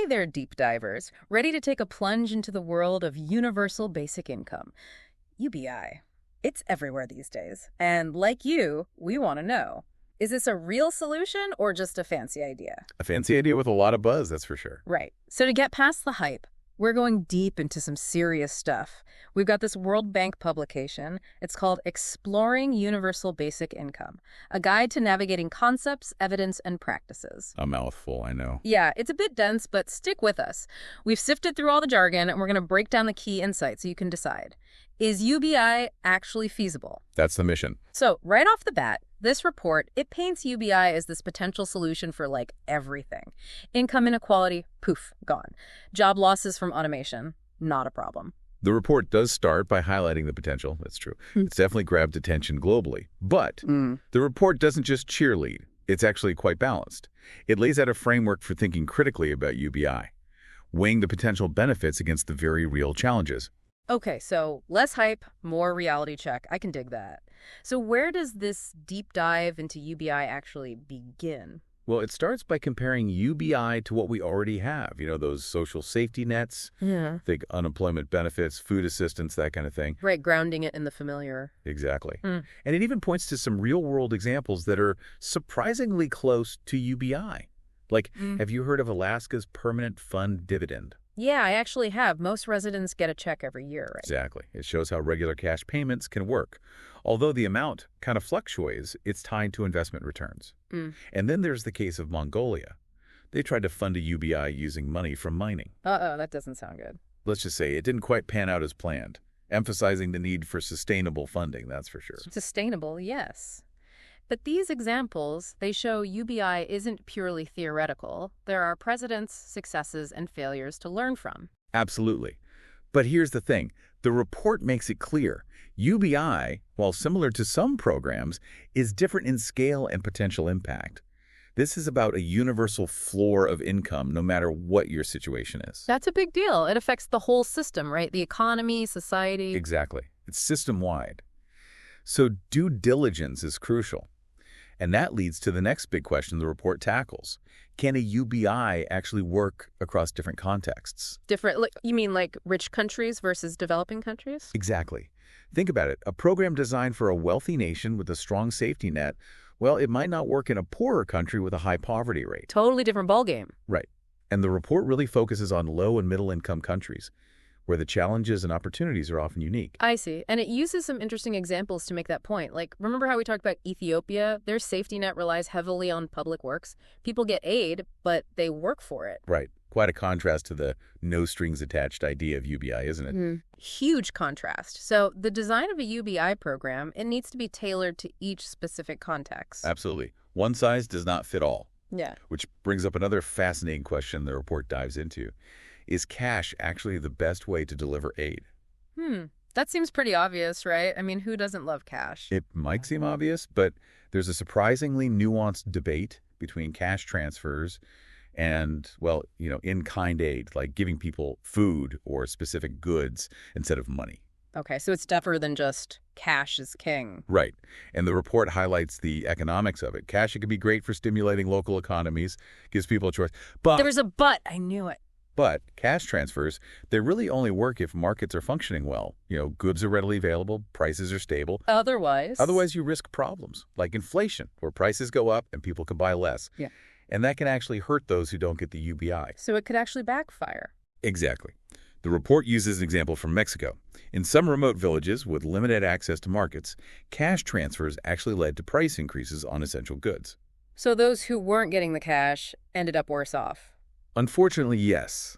Hey there, deep divers. Ready to take a plunge into the world of universal basic income? UBI. It's everywhere these days. And like you, we want to know, is this a real solution or just a fancy idea? A fancy idea with a lot of buzz, that's for sure. Right. So to get past the hype, we're going deep into some serious stuff. We've got this World Bank publication. It's called Exploring Universal Basic Income, a guide to navigating concepts, evidence, and practices. A mouthful, I know. Yeah, it's a bit dense, but stick with us. We've sifted through all the jargon, and we're going to break down the key insights so you can decide. Is UBI actually feasible? That's the mission. So, right off the bat, this report, it paints UBI as this potential solution for, like, everything. Income inequality, poof, gone. Job losses from automation, not a problem. The report does start by highlighting the potential. That's true. It's definitely grabbed attention globally. But the report doesn't just cheerlead. It's actually quite balanced. It lays out a framework for thinking critically about UBI, weighing the potential benefits against the very real challenges. Okay, so less hype, more reality check. I can dig that. So where does this deep dive into UBI actually begin? Well, it starts by comparing UBI to what we already have. You know, those social safety nets, Yeah. think unemployment benefits, food assistance, that kind of thing. Right, grounding it in the familiar. Exactly. And it even points to some real-world examples that are surprisingly close to UBI. Like, have you heard of Alaska's permanent fund dividend? Yeah, I actually have. Most residents get a check every year, right? Exactly. It shows how regular cash payments can work. Although the amount kind of fluctuates, it's tied to investment returns. And then there's the case of Mongolia. They tried to fund a UBI using money from mining. Uh-oh, that doesn't sound good. Let's just say it didn't quite pan out as planned, emphasizing the need for sustainable funding, that's for sure. Sustainable, yes. But these examples, they show UBI isn't purely theoretical. There are precedents, successes, and failures to learn from. Absolutely. But here's the thing. The report makes it clear. UBI, while similar to some programs, is different in scale and potential impact. This is about a universal floor of income, no matter what your situation is. That's a big deal. It affects the whole system, right? The economy, society. Exactly. It's system-wide. So due diligence is crucial. And that leads to the next big question the report tackles. Can a UBI actually work across different contexts? Different, like, you mean like rich countries versus developing countries? Exactly. Think about it. A program designed for a wealthy nation with a strong safety net, well, it might not work in a poorer country with a high poverty rate. Totally different ballgame. Right. And the report really focuses on low and middle income countries, where the challenges and opportunities are often unique. I see. And it uses some interesting examples to make that point. Like, remember how we talked about Ethiopia? Their safety net relies heavily on public works. People get aid, but they work for it. Right. Quite a contrast to the no-strings-attached idea of UBI, isn't it? Huge contrast. So the design of a UBI program, it needs to be tailored to each specific context. Absolutely. One size does not fit all. Yeah. Which brings up another fascinating question the report dives into. Is cash actually the best way to deliver aid? That seems pretty obvious, right? I mean, who doesn't love cash? It might seem obvious, but there's a surprisingly nuanced debate between cash transfers and, well, you know, in-kind aid, like giving people food or specific goods instead of money. Okay, so it's tougher than just cash is king. Right. And the report highlights the economics of it. Cash, it can be great for stimulating local economies, gives people a choice. But There was a but. I knew it. But cash transfers, they really only work if markets are functioning well. You know, goods are readily available, prices are stable. Otherwise, You risk problems, like inflation, where prices go up and people can buy less. Yeah. And that can actually hurt those who don't get the UBI. So it could actually backfire. Exactly. The report uses an example from Mexico. In some remote villages with limited access to markets, cash transfers actually led to price increases on essential goods. So those who weren't getting the cash ended up worse off. Unfortunately, yes.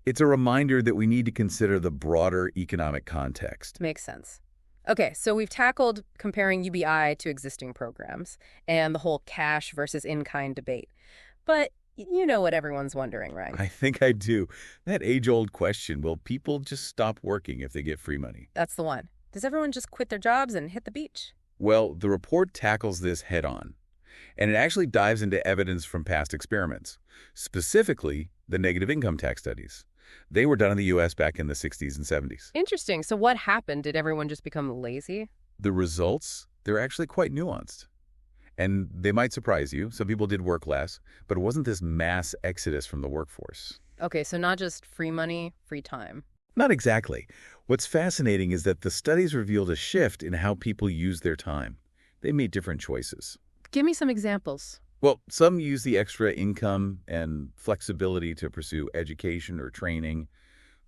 It's a reminder that we need to consider the broader economic context. Makes sense. Okay, so we've tackled comparing UBI to existing programs and the whole cash versus in-kind debate. But you know what everyone's wondering, right? I think I do. That age-old question, will people just stop working if they get free money? That's the one. Does everyone just quit their jobs and hit the beach? Well, the report tackles this head-on. And it actually dives into evidence from past experiments, specifically the negative income tax studies. They were done in the U.S. back in the 60s and 70s. Interesting. So what happened? Did everyone just become lazy? The results, they're actually quite nuanced. And they might surprise you. Some people did work less, but it wasn't this mass exodus from the workforce. Okay, so not just free money, free time. Not exactly. What's fascinating is that the studies revealed a shift in how people use their time. They made different choices. Give me some examples. Well, some use the extra income and flexibility to pursue education or training.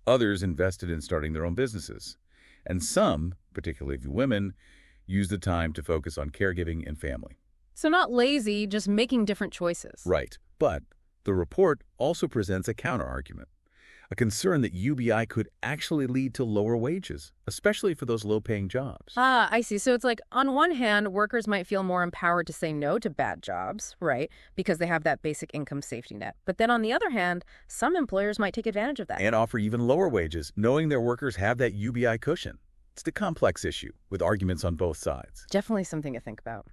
Others invested in starting their own businesses. And some, particularly women, use the time to focus on caregiving and family. So not lazy, just making different choices. Right. But the report also presents a counterargument, a concern that UBI could actually lead to lower wages, especially for those low-paying jobs. Ah, I see. So it's like, on one hand, workers might feel more empowered to say no to bad jobs, right? Because they have that basic income safety net. But then on the other hand, some employers might take advantage of that. And offer even lower wages, knowing their workers have that UBI cushion. It's a complex issue, with arguments on both sides. Definitely something to think about.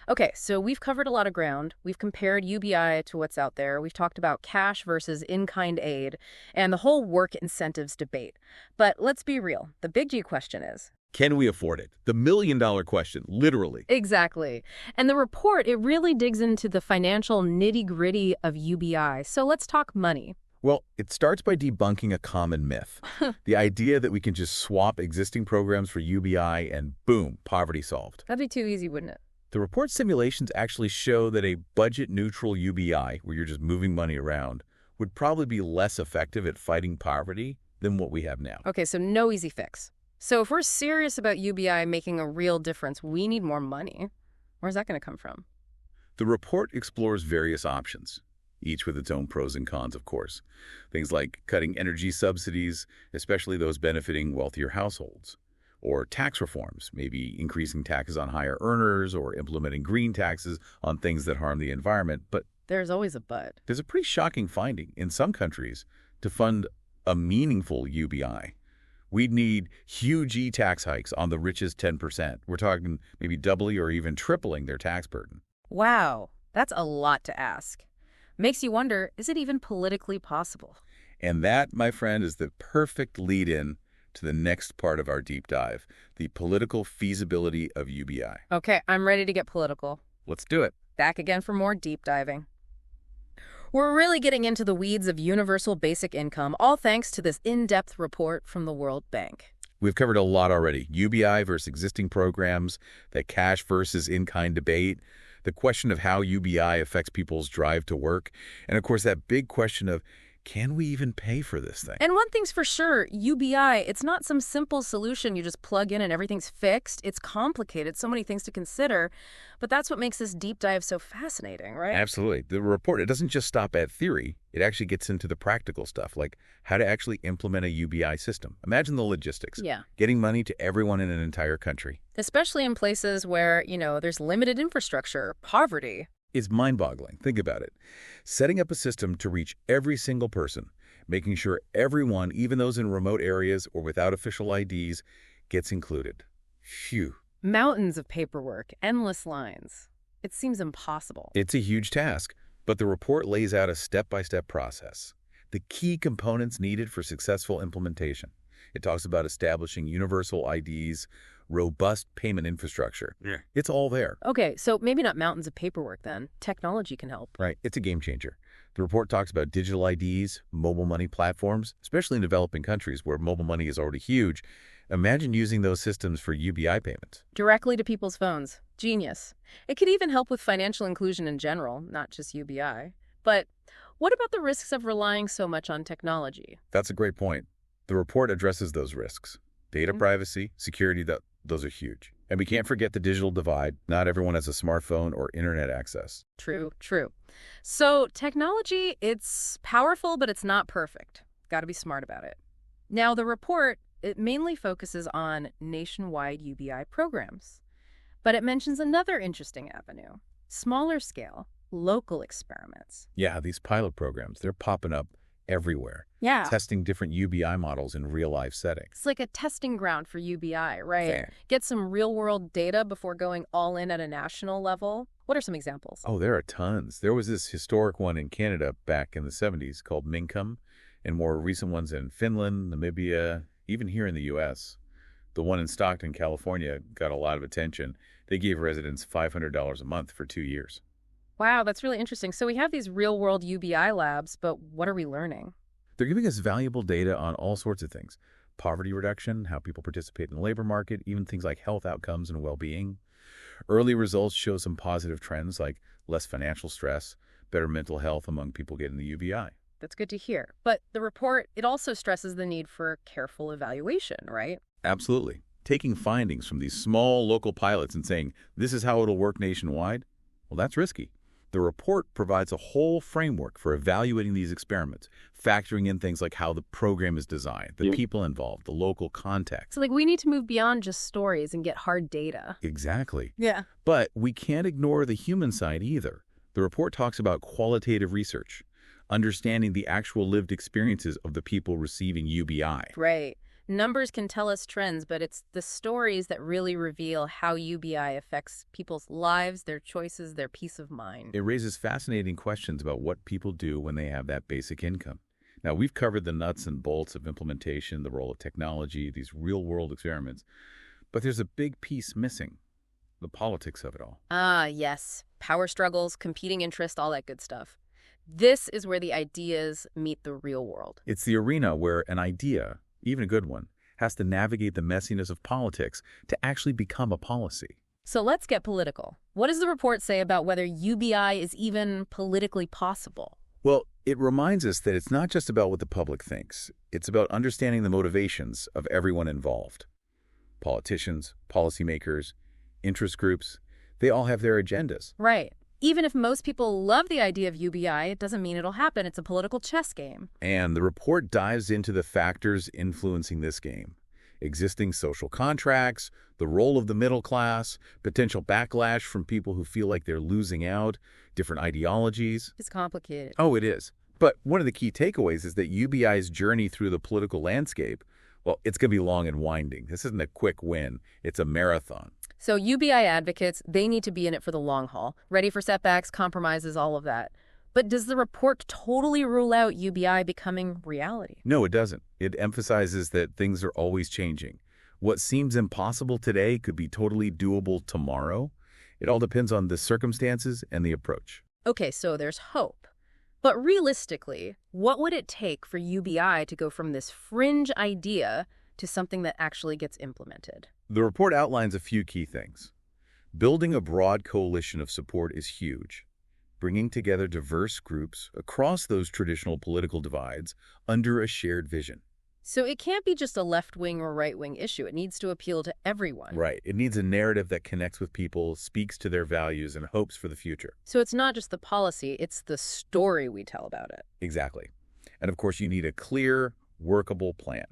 Okay, so we've covered a lot of ground. We've compared UBI to what's out there. We've talked about cash versus in-kind aid and the whole work incentives debate. But let's be real. The big G question is, Can we afford it? The million-dollar question, literally. exactly. And the report, it really digs into the financial nitty-gritty of UBI. So let's talk money. Well, it starts by debunking a common myth. The idea that we can just swap existing programs for UBI and boom, poverty solved. That'd be too easy, wouldn't it? The report simulations actually show that a budget-neutral UBI, where you're just moving money around, would probably be less effective at fighting poverty than what we have now. Okay, so no easy fix. So if we're serious about UBI making a real difference, we need more money. Where's that going to come from? The report explores various options, each with its own pros and cons, of course. Things like cutting energy subsidies, especially those benefiting wealthier households, or tax reforms, maybe increasing taxes on higher earners or implementing green taxes on things that harm the environment. But There's always a but. there's a pretty shocking finding. In some countries, to fund a meaningful UBI, we'd need huge tax hikes on the richest 10%. We're talking maybe doubling or even tripling their tax burden. Wow, that's a lot to ask. Makes you wonder, is it even politically possible? And that, my friend, is the perfect lead-in to the next part of our deep dive, the political feasibility of UBI. Okay, I'm ready to get political. Let's do it. Back again for more deep diving. We're really getting into the weeds of universal basic income, all thanks to this in-depth report from the World Bank. We've covered a lot already. UBI versus existing programs, the cash versus in-kind debate, the question of how UBI affects people's drive to work, and of course that big question of, can we even pay for this thing? And one thing's for sure, UBI, it's not some simple solution you just plug in and everything's fixed. It's complicated, so many things to consider. But that's what makes this deep dive so fascinating, right? Absolutely. The report, it doesn't just stop at theory. It actually gets into the practical stuff, like how to actually implement a UBI system. Imagine the logistics. Yeah. Getting money to everyone in an entire country. Especially in places where, there's limited infrastructure, poverty. It's mind-boggling. Think about it. Setting up a system to reach every single person, making sure everyone, even those in remote areas or without official IDs, gets included. Phew. Mountains of paperwork, endless lines. It seems impossible. It's a huge task, but the report lays out a step-by-step process. The key components needed for successful implementation. It talks about establishing universal IDs, robust payment infrastructure. Yeah. It's all there. Okay, so maybe not mountains of paperwork then. Technology can help. Right. It's a game changer. The report talks about digital IDs, mobile money platforms, especially in developing countries where mobile money is already huge. Imagine using those systems for UBI payments. Directly to people's phones. Genius. It could even help with financial inclusion in general, not just UBI. But what about the risks of relying so much on technology? That's a great point. The report addresses those risks. Data privacy, security, those are huge. And we can't forget the digital divide. Not everyone has a smartphone or internet access. True, true. So technology, it's powerful, but it's not perfect. Got to be smart about it. Now, the report, it mainly focuses on nationwide UBI programs. But it mentions another interesting avenue, smaller scale, local experiments. Yeah, these pilot programs, they're popping up everywhere. Yeah. Testing different UBI models in real-life settings. It's like a testing ground for UBI, right? Fair. Get some real-world data before going all in at a national level. What are some examples? Oh, there are tons. There was this historic one in Canada back in the 70s called Minkum, and more recent ones in Finland, Namibia, even here in the U.S. The one in Stockton, California, got a lot of attention. They gave residents $500 a month for 2 years. Wow, that's really interesting. So we have these real-world UBI labs, but what are we learning? They're giving us valuable data on all sorts of things. Poverty reduction, how people participate in the labor market, even things like health outcomes and well-being. Early results show some positive trends like less financial stress, better mental health among people getting the UBI. That's good to hear. But the report, it also stresses the need for careful evaluation, right? Absolutely. Taking findings from these small local pilots and saying, this is how it'll work nationwide, well, that's risky. The report provides a whole framework for evaluating these experiments, factoring in things like how the program is designed, the people involved, the local context. So, we need to move beyond just stories and get hard data. Exactly. Yeah. But we can't ignore the human side either. The report talks about qualitative research, understanding the actual lived experiences of the people receiving UBI. Right. Numbers can tell us trends, but it's the stories that really reveal how UBI affects people's lives, their choices, their peace of mind. It raises fascinating questions about what people do when they have that basic income. Now, we've covered the nuts and bolts of implementation, the role of technology, these real-world experiments, but there's a big piece missing, the politics of it all. Ah, yes. Power struggles, competing interest, all that good stuff. This is where the ideas meet the real world. It's the arena where an idea, even a good one, has to navigate the messiness of politics to actually become a policy. So let's get political. What does the report say about whether UBI is even politically possible? Well, it reminds us that it's not just about what the public thinks. It's about understanding the motivations of everyone involved. Politicians, policymakers, interest groups, they all have their agendas. Right. Even if most people love the idea of UBI, it doesn't mean it'll happen. It's a political chess game. And the report dives into the factors influencing this game. Existing social contracts, the role of the middle class, potential backlash from people who feel like they're losing out, different ideologies. It's complicated. Oh, it is. But one of the key takeaways is that UBI's journey through the political landscape, well, it's going to be long and winding. This isn't a quick win. It's a marathon. So UBI advocates, they need to be in it for the long haul, ready for setbacks, compromises, all of that. But does the report totally rule out UBI becoming reality? No, it doesn't. It emphasizes that things are always changing. What seems impossible today could be totally doable tomorrow. It all depends on the circumstances and the approach. Okay, so there's hope. But realistically, what would it take for UBI to go from this fringe idea to something that actually gets implemented? The report outlines a few key things. Building a broad coalition of support is huge. Bringing together diverse groups across those traditional political divides under a shared vision. So it can't be just a left-wing or right-wing issue. It needs to appeal to everyone. Right. It needs a narrative that connects with people, speaks to their values, and hopes for the future. So it's not just the policy, it's the story we tell about it. Exactly. And of course, you need a clear, workable plan.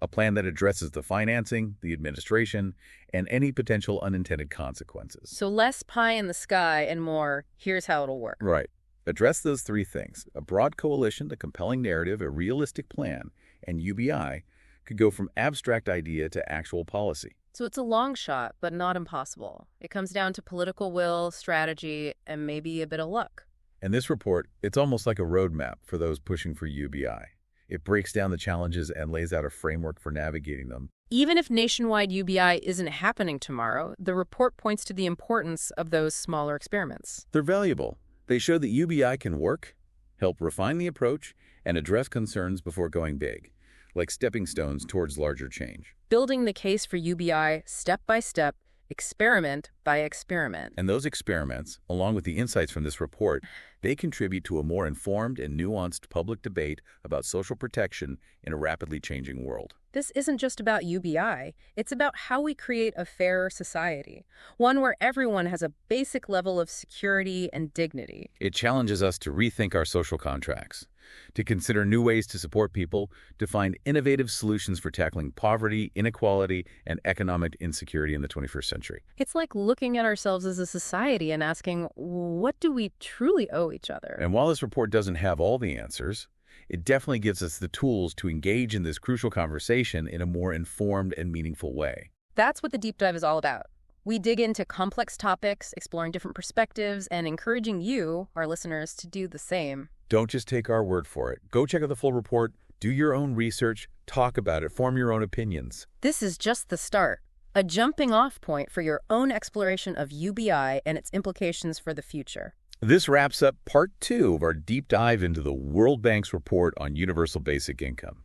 A plan that addresses the financing, the administration, and any potential unintended consequences. So less pie in the sky and more, here's how it'll work. Right. Address those three things. A broad coalition, a compelling narrative, a realistic plan, and UBI could go from abstract idea to actual policy. So it's a long shot, but not impossible. It comes down to political will, strategy, and maybe a bit of luck. And this report, it's almost like a roadmap for those pushing for UBI. It breaks down the challenges and lays out a framework for navigating them. Even if nationwide UBI isn't happening tomorrow, the report points to the importance of those smaller experiments. They're valuable. They show that UBI can work, help refine the approach, and address concerns before going big, like stepping stones towards larger change. Building the case for UBI step by step, experiment by experiment. And those experiments, along with the insights from this report, they contribute to a more informed and nuanced public debate about social protection in a rapidly changing world. This isn't just about UBI. It's about how we create a fairer society, one where everyone has a basic level of security and dignity. It challenges us to rethink our social contracts, to consider new ways to support people, to find innovative solutions for tackling poverty, inequality, and economic insecurity in the 21st century. It's like looking at ourselves as a society and asking, what do we truly owe each other? And while this report doesn't have all the answers, it definitely gives us the tools to engage in this crucial conversation in a more informed and meaningful way. That's what the deep dive is all about. We dig into complex topics, exploring different perspectives, and encouraging you, our listeners, to do the same. Don't just take our word for it. Go check out the full report, do your own research, talk about it, form your own opinions. This is just the start, a jumping-off point for your own exploration of UBI and its implications for the future. This wraps up part 2 of our deep dive into the World Bank's report on universal basic income.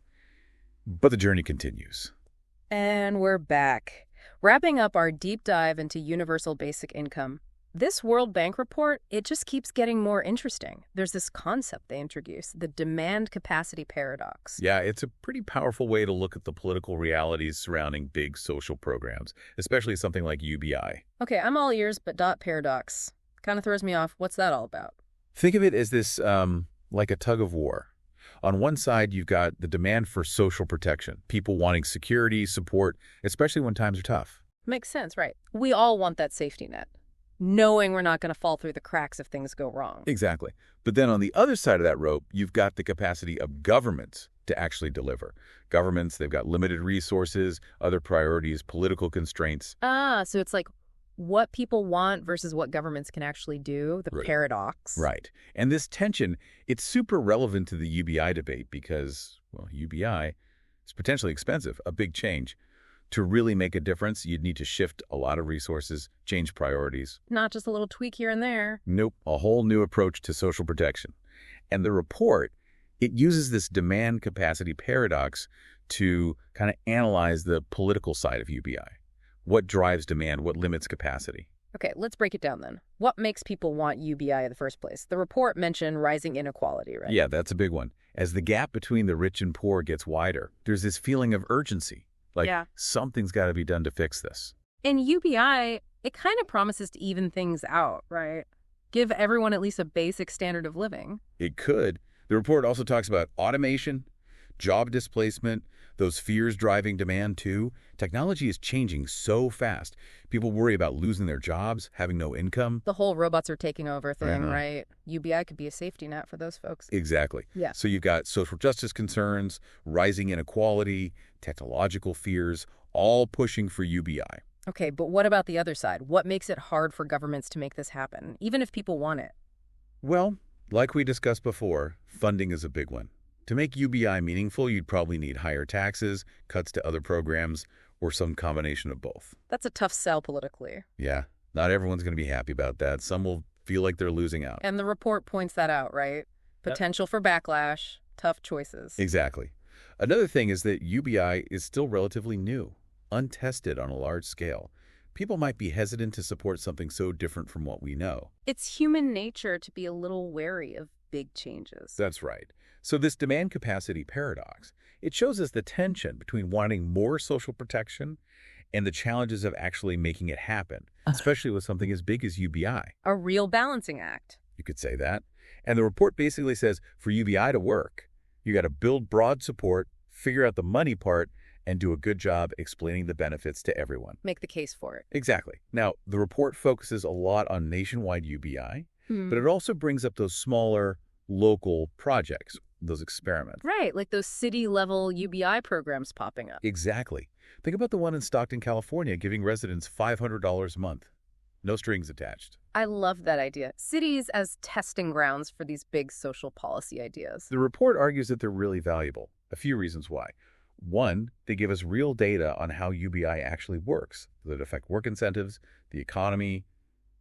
But the journey continues. And we're back. Wrapping up our deep dive into universal basic income, this World Bank report, it just keeps getting more interesting. There's this concept they introduce, the demand capacity paradox. Yeah, it's a pretty powerful way to look at the political realities surrounding big social programs, especially something like UBI. Okay, I'm all ears, but dot paradox kind of throws me off. What's that all about? Think of it as this, like a tug of war. On one side, you've got the demand for social protection, people wanting security, support, especially when times are tough. Makes sense, right? We all want that safety net, knowing we're not going to fall through the cracks if things go wrong. Exactly. But then on the other side of that rope, you've got the capacity of governments to actually deliver. Governments, they've got limited resources, other priorities, political constraints. So it's like what people want versus what governments can actually do, the paradox. Right. And this tension, it's super relevant to the UBI debate because, well, UBI is potentially expensive, a big change. To really make a difference, you'd need to shift a lot of resources, change priorities. Not just a little tweak here and there. Nope, a whole new approach to social protection. And the report, it uses this demand capacity paradox to kind of analyze the political side of UBI. What drives demand? What limits capacity? Okay, let's break it down then. What makes people want UBI in the first place? The report mentioned rising inequality, right? Yeah, that's a big one. As the gap between the rich and poor gets wider, there's this feeling of urgency. Like, something's got to be done to fix this. And UBI, it kind of promises to even things out, right? Give everyone at least a basic standard of living. It could. The report also talks about automation, job displacement, those fears driving demand too. Technology is changing so fast. People worry about losing their jobs, having no income. The whole robots are taking over thing, right? UBI could be a safety net for those folks. Exactly. Yeah. So you've got social justice concerns, rising inequality, technological fears, all pushing for UBI. Okay, but what about the other side? What makes it hard for governments to make this happen, even if people want it? Well, like we discussed before, funding is a big one. To make UBI meaningful, you'd probably need higher taxes, cuts to other programs, or some combination of both. That's a tough sell politically. Yeah, not everyone's going to be happy about that. Some will feel like they're losing out. And the report points that out, right? Potential for backlash, tough choices. Exactly. Another thing is that UBI is still relatively new, untested on a large scale. People might be hesitant to support something so different from what we know. It's human nature to be a little wary of big changes. That's right. So this demand capacity paradox, it shows us the tension between wanting more social protection and the challenges of actually making it happen, especially with something as big as UBI. A real balancing act. You could say that. And the report basically says for UBI to work, you got to build broad support, figure out the money part, and do a good job explaining the benefits to everyone. Make the case for it. Exactly. Now, the report focuses a lot on nationwide UBI, but it also brings up those smaller local projects, those experiments. Right, like those city-level UBI programs popping up. Exactly. Think about the one in Stockton, California, giving residents $500 a month. No strings attached. I love that idea. Cities as testing grounds for these big social policy ideas. The report argues that they're really valuable. A few reasons why. One, they give us real data on how UBI actually works. Does it affect work incentives, the economy,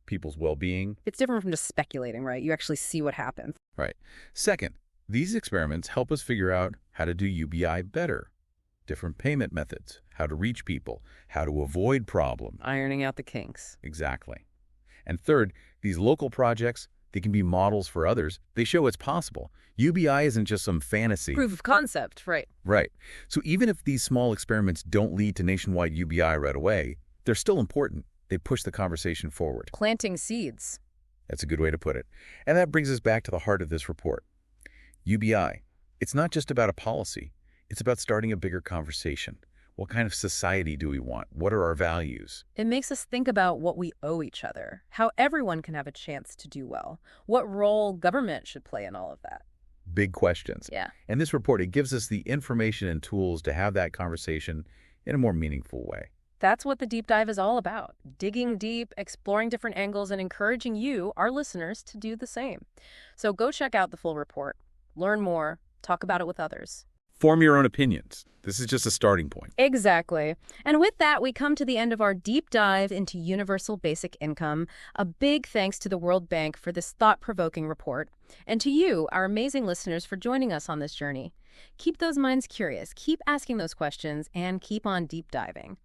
people's well-being? It's different from just speculating, right? You actually see what happens. Right. Second, these experiments help us figure out how to do UBI better. Different payment methods, how to reach people, how to avoid problems. Ironing out the kinks. Exactly. And third, these local projects, they can be models for others. They show it's possible. UBI isn't just some fantasy. Proof of concept, right. Right. So even if these small experiments don't lead to nationwide UBI right away, they're still important. They push the conversation forward. Planting seeds. That's a good way to put it. And that brings us back to the heart of this report. UBI, it's not just about a policy. It's about starting a bigger conversation. What kind of society do we want? What are our values? It makes us think about what we owe each other, how everyone can have a chance to do well, what role government should play in all of that. Big questions. Yeah. And this report, it gives us the information and tools to have that conversation in a more meaningful way. That's what the deep dive is all about. Digging deep, exploring different angles, and encouraging you, our listeners, to do the same. So go check out the full report, learn more, talk about it with others. form your own opinions. This is just a starting point. Exactly. And with that, we come to the end of our deep dive into universal basic income. A big thanks to the World Bank for this thought-provoking report, and to you, our amazing listeners, for joining us on this journey. Keep those minds curious, keep asking those questions, and keep on deep diving.